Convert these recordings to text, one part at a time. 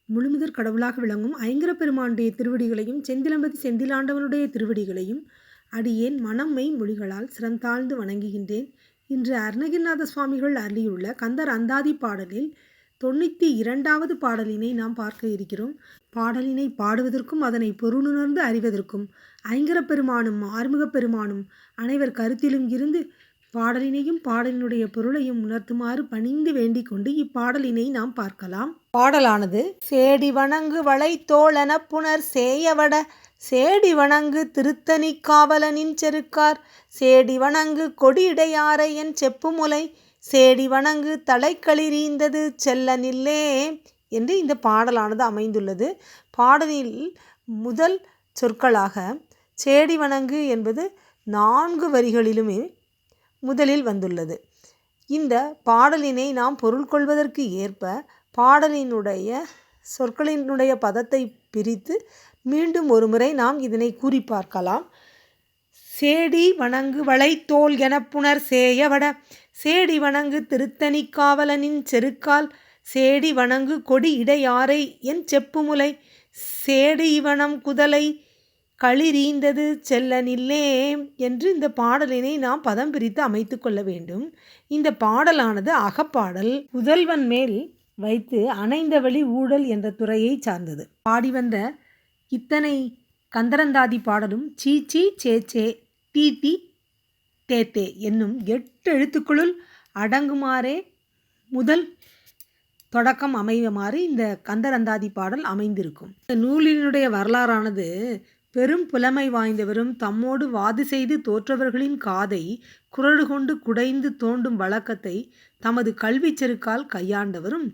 முழுமுதற் கடவுளாக விளங்கும் ஐங்கரப் பெருமானுடைய திருவடிகளையும் செந்திலம்பதி செந்திலாண்டவனுடைய திருவடிகளையும் அடியேன் மனம்மெய் மொழிகளால் சிறந்தாழ்ந்து வணங்குகின்றேன். இன்று அருணகிரிநாத சுவாமிகள் அருளியுள்ள கந்தர் அந்தாதி பாடலில் 92வது பாடலினை நாம் பார்க்க இருக்கிறோம். பாடலினை பாடுவதற்கும் அதனை பொருளுணர்ந்து அறிவதற்கும் ஐங்கரப் பெருமானும் ஆறுமுகப் பெருமானும் அனைவர் கருத்திலும் இருந்து பாடலினையும் பாடலினுடைய பொருளையும் உணர்த்துமாறு பணிந்து வேண்டிக் கொண்டு இப்பாடலினை நாம் பார்க்கலாம். பாடலானது சேடி வணங்கு வளை தோழன புனர் சேயவட சேடி வணங்கு திருத்தணி காவலனின் செருக்கார் சேடி வணங்கு கொடியிடையாரை என் செப்புமுலை சேடி வணங்கு தலைக்களிரீந்தது செல்லனில்லே என்று இந்த பாடலானது அமைந்துள்ளது. பாடலில் முதல் சொற்களாக சேடி வணங்கு என்பது 4 வரிகளிலுமே முதலில் வந்துள்ளது. இந்த பாடலினை நாம் பொருள் கொள்வதற்கு ஏற்ப பாடலினுடைய சொற்களினுடைய பதத்தை பிரித்து மீண்டும் ஒரு முறை நாம் இதனை கூறி பார்க்கலாம். சேடி வணங்கு வளை தோல் என புனர் சேயவட சேடி வணங்கு திருத்தணி காவலனின் செருக்கால் சேடி வணங்கு கொடி இடையாரை என் செப்புமுலை சேடி இவனம் குதலை களிரீந்தது செல்லனில்லே என்று இந்த பாடலினை நாம் பதம் பிரித்து அமைத்து கொள்ள வேண்டும். இந்த பாடலானது அகப்பாடல். புதல்வன் மேல் வைத்து அணைந்த வழி ஊடல் என்ற துறையை சார்ந்தது. பாடி வந்த இத்தனை கந்தரந்தாதி பாடலும் சீச்சி சேச்சே டீ தேத்தே என்னும் 8 எழுத்துக்களுள் அடங்குமாறே முதல் தொடக்கம் அமையுமாறு இந்த கந்தரந்தாதி பாடல் அமைந்திருக்கும். இந்த நூலினுடைய வரலாறானது பெரும் புலமை வாய்ந்தவரும் தம்மோடு வாது செய்து தோற்றவர்களின் காதை குறடு கொண்டு குடைந்து தோண்டும் வழக்கத்தை தமது கல்வி செருக்கால் கையாண்டவரும்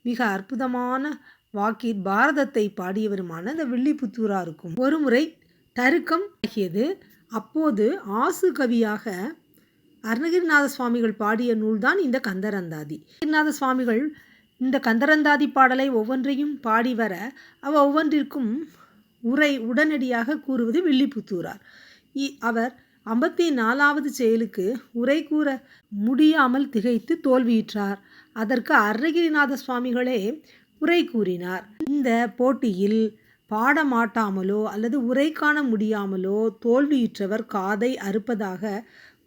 மிக அற்புதமான வாக்கில் பாரதத்தை பாடியவருமான இந்த வில்லிபுத்தூராருக்கும் ஒரு முறை தருக்கம் ஆகியது. அப்போது ஆசு கவியாக அருணகிரிநாத சுவாமிகள் பாடிய நூல்தான் இந்த கந்தரந்தாதி. அருணகிரிநாத சுவாமிகள் இந்த கந்தரந்தாதி பாடலை ஒவ்வொன்றையும் பாடி வர ஒவ்வொன்றிற்கும் உரை உடனடியாக கூறுவது வில்லிபுத்தூரார். அவர் 54வது செயலுக்கு உரை கூற முடியாமல் திகைத்து தோல்வியுற்றார். அதற்கு அருணகிரிநாத சுவாமிகளே உரை கூறினார். இந்த போட்டியில் பாடமாட்டாமலோ அல்லது உரை காண முடியாமலோ தோல்வியுற்றவர் காதை அறுப்பதாக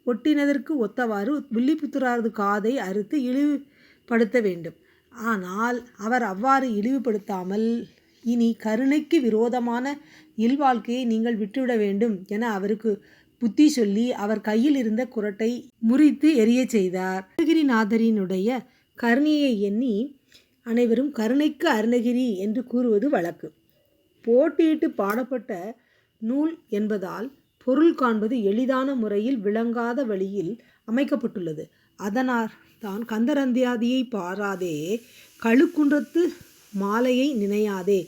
ஒட்டினதற்கு ஒத்தவாறு வில்லிபுத்தூராரது காதை அறுத்து இழிவுபடுத்த வேண்டும். ஆனால் அவர் அவ்வாறு இழிவுபடுத்தாமல் இனி கருணைக்கு விரோதமான இல்வாழ்க்கையை நீங்கள் விட்டுவிட வேண்டும் என அவருக்கு புத்தி சொல்லி அவர் கையில் இருந்த குறட்டை முறித்து எரிய செய்தார். அருணகிரிநாதரினுடைய கருணையை எண்ணி அனைவரும் கருணைக்கு அருணகிரி என்று கூறுவது வழக்கு. போட்டியிட்டு பாடப்பட்ட நூல் என்பதால் பொருள் காண்பது எளிதான முறையில் விளங்காத வழியில் அமைக்கப்பட்டுள்ளது. அதனால் தான் கந்தரந்தாதியை பாராதே கழுக்குன்றத்து மாலையை நினையாதே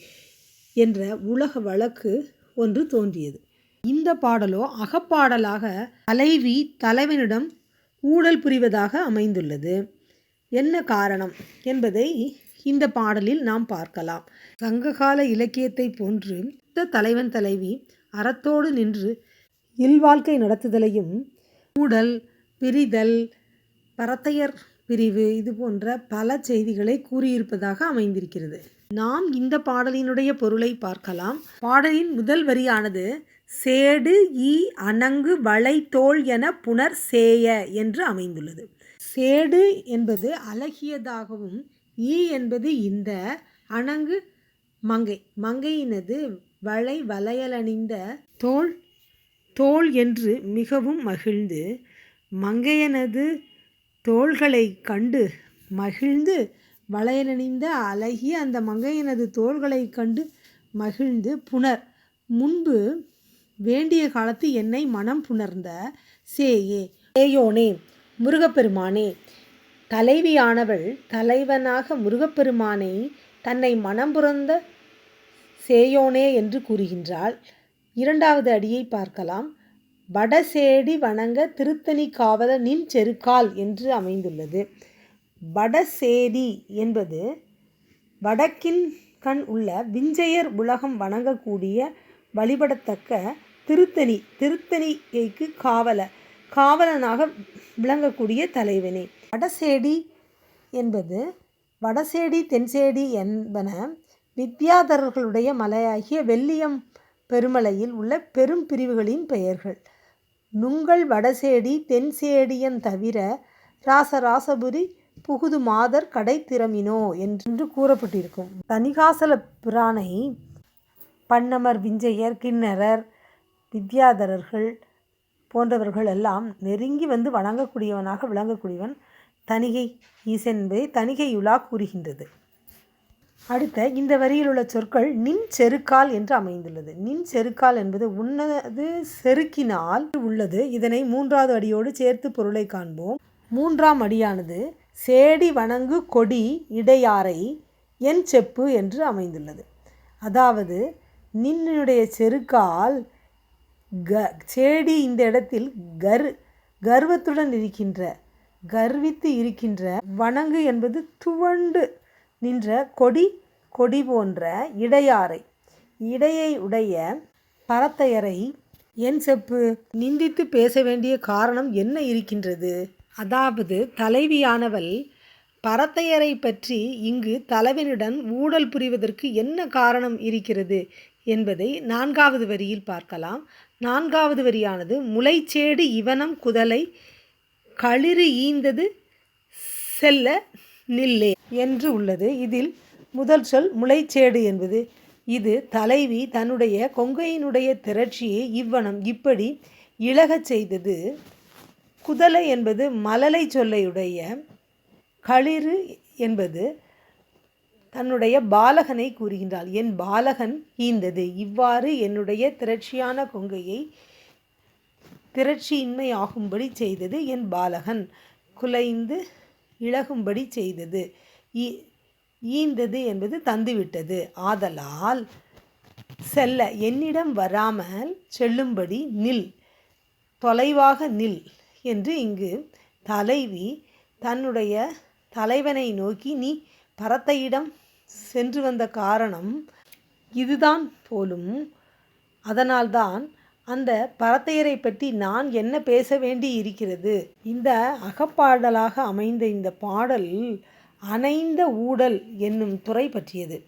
என்ற உலக வழக்கு ஒன்று தோன்றியது. இந்த பாடலோ அகப்பாடலாக தலைவி தலைவனிடம் ஊடல் புரிவதாக அமைந்துள்ளது. என்ன காரணம் என்பதை இந்த பாடலில் நாம் பார்க்கலாம். சங்ககால இலக்கியத்தை போன்று தலைவன் தலைவி அறத்தோடு நின்று இல்வாழ்க்கை நடத்துதலையும் ஊடல் பிரிதல் பரத்தையர் பிரிவு இது போன்ற பல செய்திகளை கூறியிருப்பதாக அமைந்திருக்கிறது. நாம் இந்த பாடலினுடைய பொருளை பார்க்கலாம். பாடலின் முதல் வரியானது சேடு ஈ அணங்கு வளை தோல் என புனர் சேய என்று அமைந்துள்ளது. சேடு என்பது அழகியதாகவும் ஈ என்பது இந்த அணங்கு மங்கை மங்கையினது வளை வளையலணிந்த தோள் என்று மிகவும் மகிழ்ந்து மங்கையனது தோள்களை கண்டு மகிழ்ந்து வளையலணிந்த அழகிய அந்த மங்கையனது தோள்களை கண்டு மகிழ்ந்து புனர் முன்பு வேண்டிய காலத்து என்னை மனம் புணர்ந்த சேயோனே முருகப்பெருமானே தலைவியானவள் தலைவனாக முருகப்பெருமானை தன்னை மனம் புறந்த சேயோனே என்று கூறுகின்றாள். 2வது அடியை பார்க்கலாம். வடசேடி வணங்க திருத்தணி காவல நின் செருக்கால் என்று அமைந்துள்ளது. வடசேடி என்பது வடக்கின் கண் உள்ள விஞ்சையர் உலகம் வணங்கக்கூடிய வழிபடத்தக்க திருத்தணிக்கு காவலனாக விளங்கக்கூடிய தலைவனே. வடசேடி என்பது வடசேடி தென்சேடி என்பன வித்யாதரர்களுடைய மலையாகிய வெள்ளியம் பெருமலையில் உள்ள பெரும் பிரிவுகளின் பெயர்கள். நுங்கள் வடசேடி தென்சேடியன் தவிர ராசராசபுரி புகுது மாதர் கடை திறமினோ என்று கூறப்பட்டிருக்கும். தணிகாசல பிரானை பன்னமர், விஞ்சையர், கிண்ணரர், வித்யாதரர்கள் போன்றவர்கள் எல்லாம் நெருங்கி வந்து வணங்கக்கூடியவனாக விளங்கக்கூடியவன் தணிகை ஈசன் என்பதை தணிகையுலா கூறுகின்றது. அடுத்த இந்த வரியில் உள்ள சொற்கள் நின் செருக்கால் என்று அமைந்துள்ளது. நின் செருக்கால் என்பது உன்னது செருக்கினால் உள்ளது. இதனை 3வது அடியோடு சேர்த்து பொருளை காண்போம். 3ஆம் அடியானது சேடி வணங்கு கொடி இடையாரை என் செப்பு என்று அமைந்துள்ளது. அதாவது நின்னுடைய செருக்கால் சேடி இந்த இடத்தில் கர்வத்துடன் இருக்கின்ற, கர்வித்து இருக்கின்ற, வணங்கு என்பது துவண்டு நின்ற கொடி போன்ற இடையாரை, இடையை உடைய பரத்தையரை என் செப்பு நிந்தித்து பேச வேண்டிய காரணம் என்ன இருக்கின்றது? அதாவது தலைவியானவள் பரத்தையரை பற்றி இங்கு தலைவனிடம் ஊடல் புரிவதற்கு என்ன காரணம் இருக்கிறது என்பதை 4வது வரியில் பார்க்கலாம். 4வது வரியானது முளைச்சேடு இவனம் குதலை களிறு ஈந்தது செல்ல நில்லே என்று உள்ளது. இதில் முதல் சொல் முளைச்சேடு என்பது இது தலைவி தன்னுடைய கொங்கையினுடைய திரட்சியை இவ்வனம் இப்படி இழகச் செய்தது. குதலை என்பது மலலை சொல்லையுடைய, களிறு என்பது தன்னுடைய பாலகனை கூறுகின்றாள். என் பாலகன் ஈந்தது, இவ்வாறு என்னுடைய திரட்சியான கொங்கையை திரட்சியின்மை ஆகும்படி செய்தது. என் பாலகன் குலைந்து இழகும்படி செய்தது. ஈந்தது என்பது தந்துவிட்டது. ஆதலால் செல்ல என்னிடம் வராமல் செல்லும்படி நில், தொலைவாக நில் என்று இங்கு தலைவி தன்னுடைய தலைவனை நோக்கி நீ பரத்தையிடம் சென்று வந்த காரணம் இதுதான் போலும். அதனால்தான் அந்த பரத்தையரை பற்றி நான் என்ன பேச வேண்டி இருக்கிறது. இந்த அகப்பாடலாக அமைந்த இந்த பாடல் அணைந்த ஊடல் என்னும் துறை பற்றியது.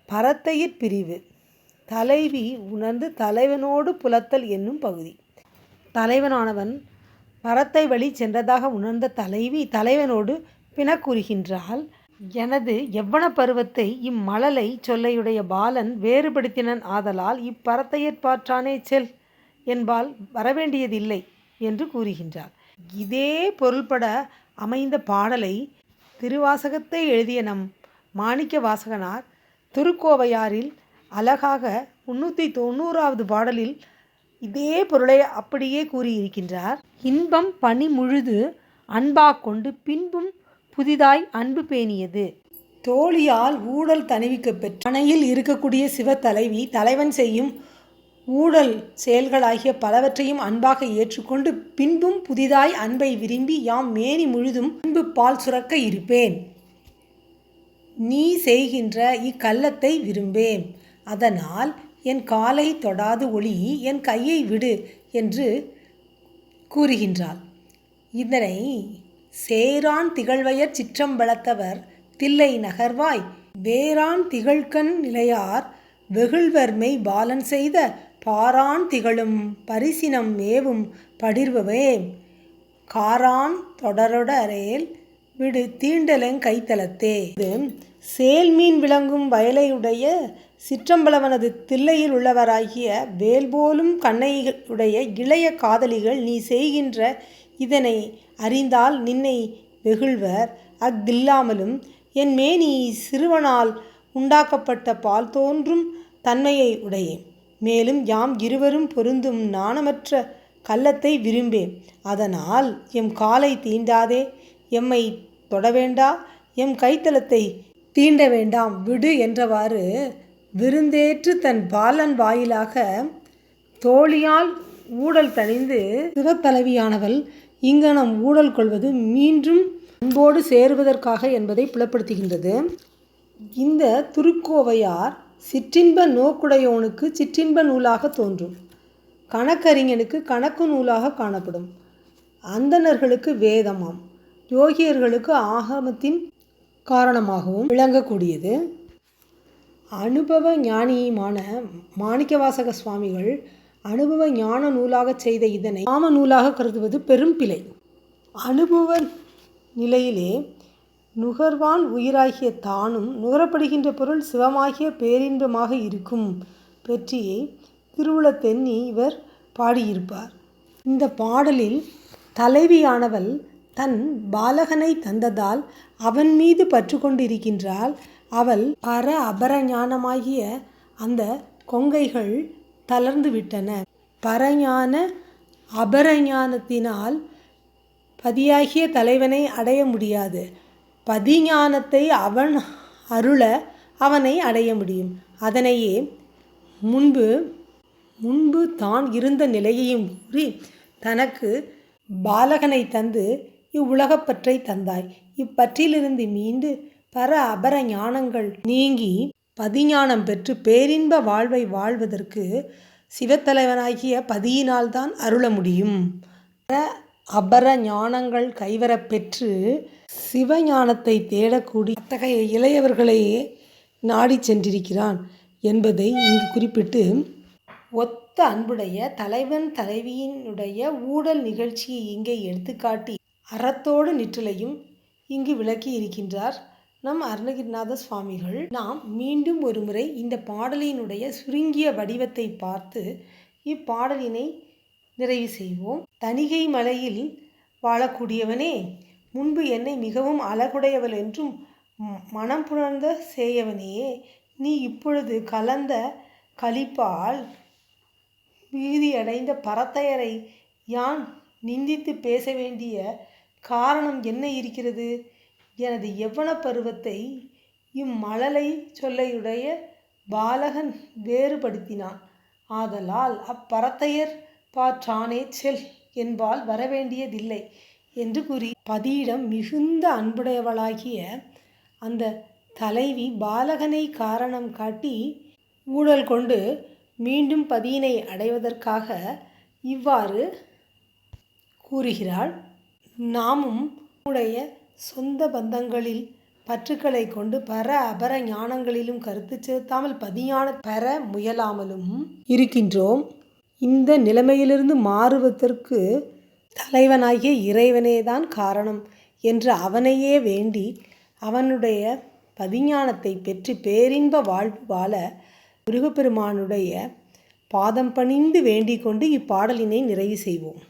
பரத்தையர் பிரிவு, தலைவி உணர்ந்து தலைவனோடு புலத்தல் என்னும் பகுதி. தலைவனானவன் பரத்தை வழி சென்றதாக உணர்ந்த தலைவி தலைவனோடு பிணக்கூறுகின்றாள். எனது எவ்வன பருவத்தை இம்மழலை சொல்லையுடைய பாலன் வேறுபடுத்தினன். ஆதலால் இப்பரத்தையற் பாற்றானே செல் என்பால் வரவேண்டியதில்லை என்று கூறுகின்றார். இதே பொருள்பட அமைந்த பாடலை திருவாசகத்தை எழுதிய நம் மாணிக்க வாசகனார் திருக்கோவையாரில் அழகாக 390வது பாடலில் இதே பொருளை அப்படியே கூறியிருக்கின்றார். இன்பம் பனி முழுது அன்பாக் கொண்டு பின்பும் புதிதாய் அன்பு பேணியது. தோழியால் ஊடல் தணிவிக்க பெற்ற அணையில் இருக்கக்கூடிய சிவ தலைவி தலைவன் செய்யும் ஊடல் செயல்களாகிய பலவற்றையும் அன்பாக ஏற்றுக்கொண்டு பின்பும் புதிதாய் அன்பை விரும்பி யாம் மேனி முழுதும் அன்பு பால் சுரக்க இருப்பேன். நீ செய்கின்ற இக்கள்ளத்தை விரும்பேன். அதனால் என் காலை தொடாது ஒளி, என் கையை விடு என்று கூறுகின்றாள். இதனை சேரான் திகழ்வயற் சிற்றம்பலத்தவர் தில்லை நகர்வாய் வேரான் திகழ்கண் நிலையார் வெகுள்வர்மை பாலன் செய்த பாரான் திகழும் பரிசினம் மேவும் படிர்வவே காரான் தொடரொடரேல் விடு தீண்டலங் கைத்தலத்தே. இது சேல்மீன் விளங்கும் வயலையுடைய சிற்றம்பலவனது தில்லையில் உள்ளவராகிய வேல்போலும் கண்ணையுடைய இளைய காதலிகள் நீ செய்கின்ற இதனை அறிந்தால் நின்னை வெகுள்வர். அஃதில்லாமலும் என் மேனி சிறுவனால் உண்டாக்கப்பட்ட பால் தோன்றும் தன்மையை உடையேன். மேலும் யாம் இருவரும் பொருந்தும் நாணமற்ற கள்ளத்தை விரும்பேன். அதனால் எம் காலை தீண்டாதே, எம்மை தொடவேண்டா, எம் கைத்தலத்தை தீண்ட வேண்டாம், விடு என்றவாறு விருந்தேற்று தன் பாலன் வாயிலாக தோழியால் ஊடல் தணிந்து சிவத்தலைவியானவள் இங்கனம் ஊடல் கொள்வது மீண்டும் அன்போடு சேருவதற்காக என்பதை புலப்படுத்துகின்றது. இந்த திருக்கோவையார் சிற்றின்ப நோக்குடையோனுக்கு சிற்றின்ப நூலாக தோன்றும், கணக்கறிஞனுக்கு கணக்கு நூலாக காணப்படும், அந்தணர்களுக்கு வேதமாம், யோகியர்களுக்கு ஆகமத்தின் காரணமாகவும் விளங்கக்கூடியது. அனுபவ ஞானியுமான மாணிக்கவாசக சுவாமிகள் அனுபவ ஞான நூலாக செய்த இதனை நாம நூலாக கருதுவது பெரும் பிழை. அனுபவ நிலையிலே நுகர்வான் உயிராகிய தானும் நுகரப்படுகின்ற பொருள் சிவமாகிய பேரின்பமாக இருக்கும் பற்றியை திருவுளத்தெண்ணி இவர் பாடியிருப்பார். இந்த பாடலில் தலைவியானவள் தன் பாலகனை தந்ததால் அவன் மீது பற்று கொண்டிருக்கின்றாள். அவள் பர அபரஞானமாகிய அந்த கொங்கைகள் தளர்ந்து விட்டன. பரஞான அபரஞானத்தினால் பதியாகிய தலைவனை அடைய முடியாது. பதிஞானத்தை அவன் அருள அவனை அடைய முடியும். அதனையே முன்பு தான் இருந்த நிலையையும் கூறி தனக்கு பாலகனை தந்து இவ்வுலகப்பற்றை தந்தாய். இப்பற்றிலிருந்து மீண்டு பர அபர ஞானங்கள் நீங்கி பதிஞானம் பெற்று பேரின்ப வாழ்வை வாழ்வதற்கு சிவத்தலைவனாகிய பதியினால்தான் அருள முடியும். பர அபர ஞானங்கள் கைவரப்பெற்று சிவஞானத்தை தேடக்கூடிய அத்தகைய இளையவர்களையே நாடி சென்றிருக்கிறான் என்பதை இங்கு குறிப்பிட்டு ஒத்த அன்புடைய தலைவன் தலைவியினுடைய ஊடல் நிகழ்ச்சியை இங்கே எடுத்துக்காட்டி அறத்தோடு நிற்றலையும் இங்கு விளக்கி இருக்கின்றார் நம் அருணகிரிநாத சுவாமிகள். நாம் மீண்டும் ஒரு முறை இந்த பாடலினுடைய சுருங்கிய வடிவத்தை பார்த்து இப்பாடலினை நிறைவு செய்வோம். தணிகை மலையில் வாழக்கூடியவனே, முன்பு என்னை மிகவும் அழகுடையவள் என்றும் மனம் புணர்ந்த சேயவனே, நீ இப்பொழுது கலந்த களிப்பால் பீதியடைந்த பரத்தையரை யான் நிந்தித்து பேச வேண்டிய காரணம் என்ன இருக்கிறது? எனது யவ்வன பருவத்தை இம்மழலை சொல்லையுடைய பாலகன் வேறுபடுத்தினான். ஆதலால் அப்பரத்தையர் பாற்றானே செல் என்பால் வரவேண்டியதில்லை என்று கூறி பதியிடம் மிகுந்த அன்புடையவளாகிய அந்த தலைவி பாலகனை காரணம் காட்டி ஊழல் கொண்டு மீண்டும் பதியினை அடைவதற்காக இவ்வாறு கூறுகிறாள். நாமும் நம்முடைய சொந்த பந்தங்களில் பற்றுக்களை கொண்டு பர அபர ஞானங்களிலும் கருத்து செலுத்தாமல் பதிஞான பெற முயலாமலும் இருக்கின்றோம். இந்த நிலைமையிலிருந்து மாறுவதற்கு தலைவனாகிய இறைவனேதான் காரணம் என்று அவனையே வேண்டி அவனுடைய பதிஞானத்தை பெற்று பேரின்ப வாழ்வு வாழ முருகப்பெருமானுடைய பாதம் பணிந்து வேண்டிக் கொண்டு இப்பாடலினை நிறைவு செய்வோம்.